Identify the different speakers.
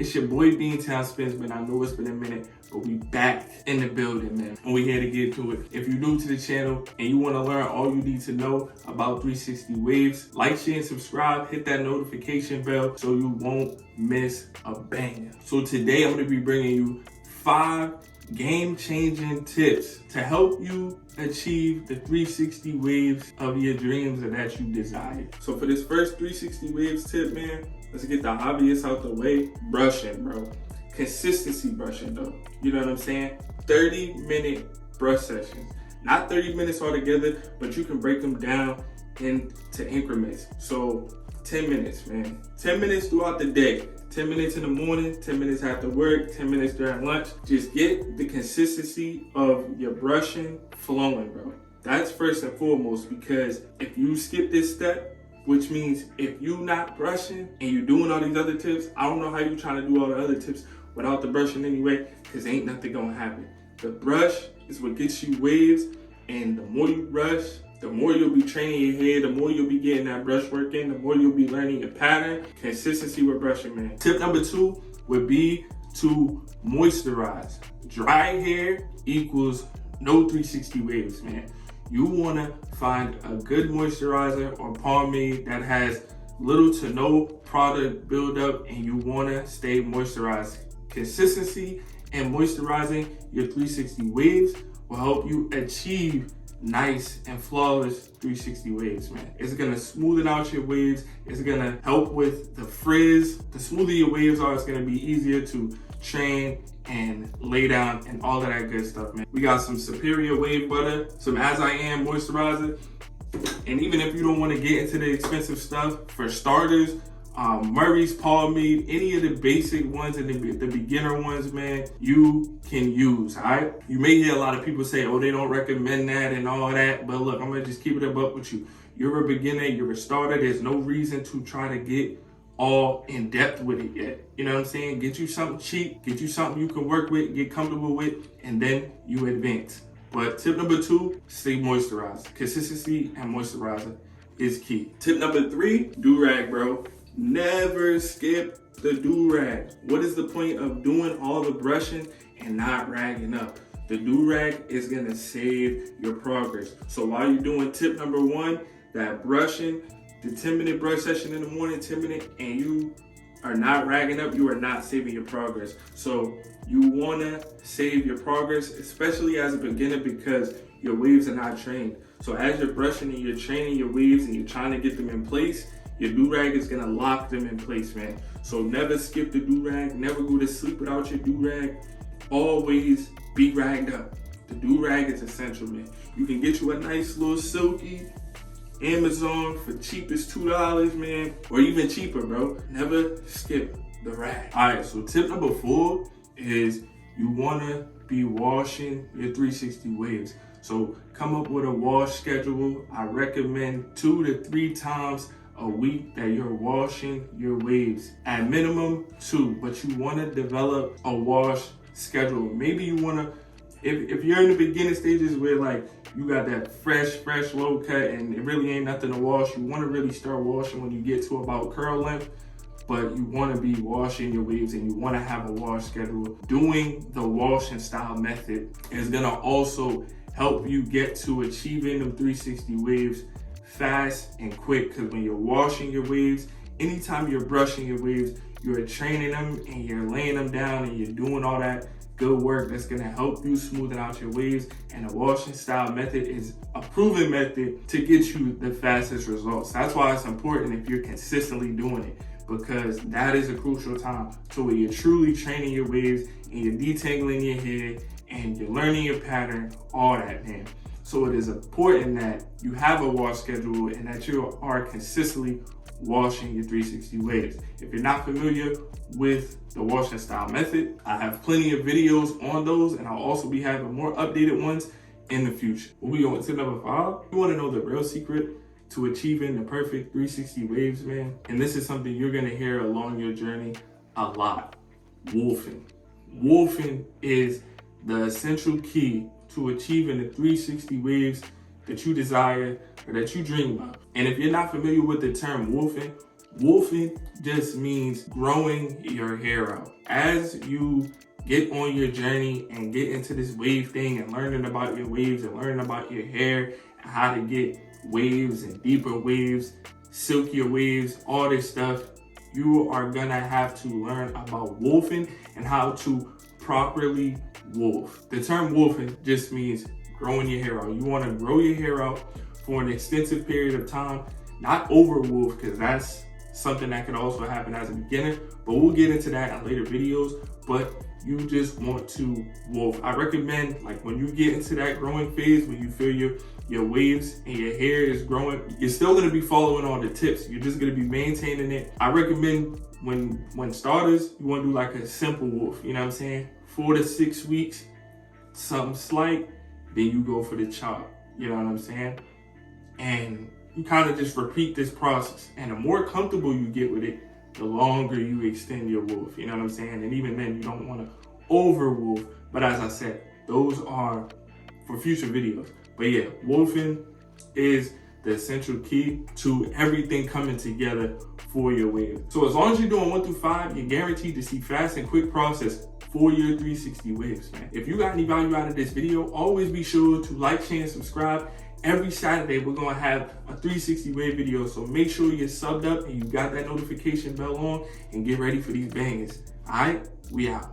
Speaker 1: It's your boy Beantown Spins, man. I know it's been a minute, but we back in the building, man. And we here to get to it. If you're new to the channel and you want to learn all you need to know about 360 waves, like, share, and subscribe. Hit that notification bell so you won't miss a banger. So today I'm going to be bringing you 5 game-changing tips to help you achieve the 360 waves of your dreams and that you desire. So for this first 360 waves tip, man, let's get the obvious out the way. Brushing, bro. Consistency brushing, though. You know what I'm saying? 30-minute brush sessions. Not 30 minutes altogether, but you can break them down into increments. So 10 minutes, man. 10 minutes throughout the day. 10 minutes in the morning, 10 minutes after work, 10 minutes during lunch. Just get the consistency of your brushing flowing, bro. That's first and foremost, because if you skip this step, which means if you not brushing and you doing all these other tips, I don't know how you trying to do all the other tips without the brushing anyway, because ain't nothing gonna happen. The brush is what gets you waves, and the more you brush, the more you'll be training your head, the more you'll be getting that brush work in, the more you'll be learning your pattern. Consistency with brushing, man. Tip number 2 would be to moisturize. Dry hair equals no 360 waves, man. You wanna find a good moisturizer or pomade that has little to no product buildup, and you wanna stay moisturized. Consistency and moisturizing your 360 waves will help you achieve nice and flawless 360 waves, man. It's gonna smoothen out your waves. It's gonna help with the frizz. The smoother your waves are, it's gonna be easier to train and lay down and all of that good stuff, man. We got some Superior Wave Butter, some As I Am moisturizer. And even if you don't wanna get into the expensive stuff, for starters, Murray's Pomade, any of the basic ones and the beginner ones, man, you can use, all right? You may hear a lot of people say, oh, they don't recommend that and all that, but look, I'm gonna just keep it up with you. You're a beginner, you're a starter, there's no reason to try to get all in depth with it yet. You know what I'm saying? Get you something cheap, get you something you can work with, get comfortable with, and then you advance. But tip number 2, stay moisturized. Consistency and moisturizer is key. Tip number 3, Dorag, bro. Never skip the Dorag. What is the point of doing all the brushing and not ragging up? The Dorag is gonna save your progress. So while you're doing tip number 1, that brushing, the 10-minute brush session in the morning, 10 minutes, and you are not ragging up, you are not saving your progress. So you wanna save your progress, especially as a beginner, because your waves are not trained. So as you're brushing and you're training your waves and you're trying to get them in place, your Dorag is gonna lock them in place, man. So never skip the Dorag, never go to sleep without your Dorag. Always be ragged up. The Dorag is essential, man. You can get you a nice little silky Amazon for cheap as $2, man, or even cheaper, bro. Never skip the rag. All right, so tip number 4 is you wanna be washing your 360 waves. So come up with a wash schedule. I recommend 2 to 3 times a week that you're washing your waves. At minimum 2, but you wanna develop a wash schedule. Maybe you wanna, if you're in the beginning stages where like you got that fresh low cut and it really ain't nothing to wash, you wanna really start washing when you get to about curl length, but you wanna be washing your waves and you wanna have a wash schedule. Doing the wash and style method is gonna also help you get to achieving them 360 waves fast and quick, because when you're washing your waves, anytime you're brushing your waves, you're training them and you're laying them down and you're doing all that good work that's gonna help you smoothen out your waves. And the washing style method is a proven method to get you the fastest results. That's why it's important if you're consistently doing it, because that is a crucial time to where you're truly training your waves and you're detangling your hair and you're learning your pattern, all that, man. So it is important that you have a wash schedule and that you are consistently washing your 360 waves. If you're not familiar with the washing style method, I have plenty of videos on those, and I'll also be having more updated ones in the future. When we go into number 5, you wanna know the real secret to achieving the perfect 360 waves, man. And this is something you're gonna hear along your journey a lot. Wolfing. Wolfing is the essential key to achieving the 360 waves that you desire or that you dream of. And if you're not familiar with the term wolfing, Wolfing just means growing your hair out. As you get on your journey and get into this wave thing and learning about your waves and learning about your hair and how to get waves and deeper waves, silkier waves, all this stuff, you are gonna have to learn about wolfing and how to properly wolf. The term wolfing just means growing your hair out. You wanna grow your hair out for an extensive period of time, not over wolf, because that's something that could also happen as a beginner, but we'll get into that in later videos. But you just want to wolf. I recommend, like, when you get into that growing phase, when you feel your waves and your hair is growing, you're still gonna be following all the tips. You're just gonna be maintaining it. I recommend when starters, you wanna do like a simple wolf, you know what I'm saying? 4 to 6 weeks, something slight, then you go for the chop, you know what I'm saying? And you kind of just repeat this process. And the more comfortable you get with it, the longer you extend your wolf, you know what I'm saying? And even then, you don't want to over wolf. But as I said, those are for future videos. But yeah, wolfing is the essential key to everything coming together for your wave. So as long as you're doing 1 through 5, you're guaranteed to see fast and quick process for your 360 waves, man. If you got any value out of this video, always be sure to like, share, and subscribe. Every Saturday, we're gonna have a 360 wave video, so make sure you're subbed up and you got that notification bell on and get ready for these bangers. All right, we out.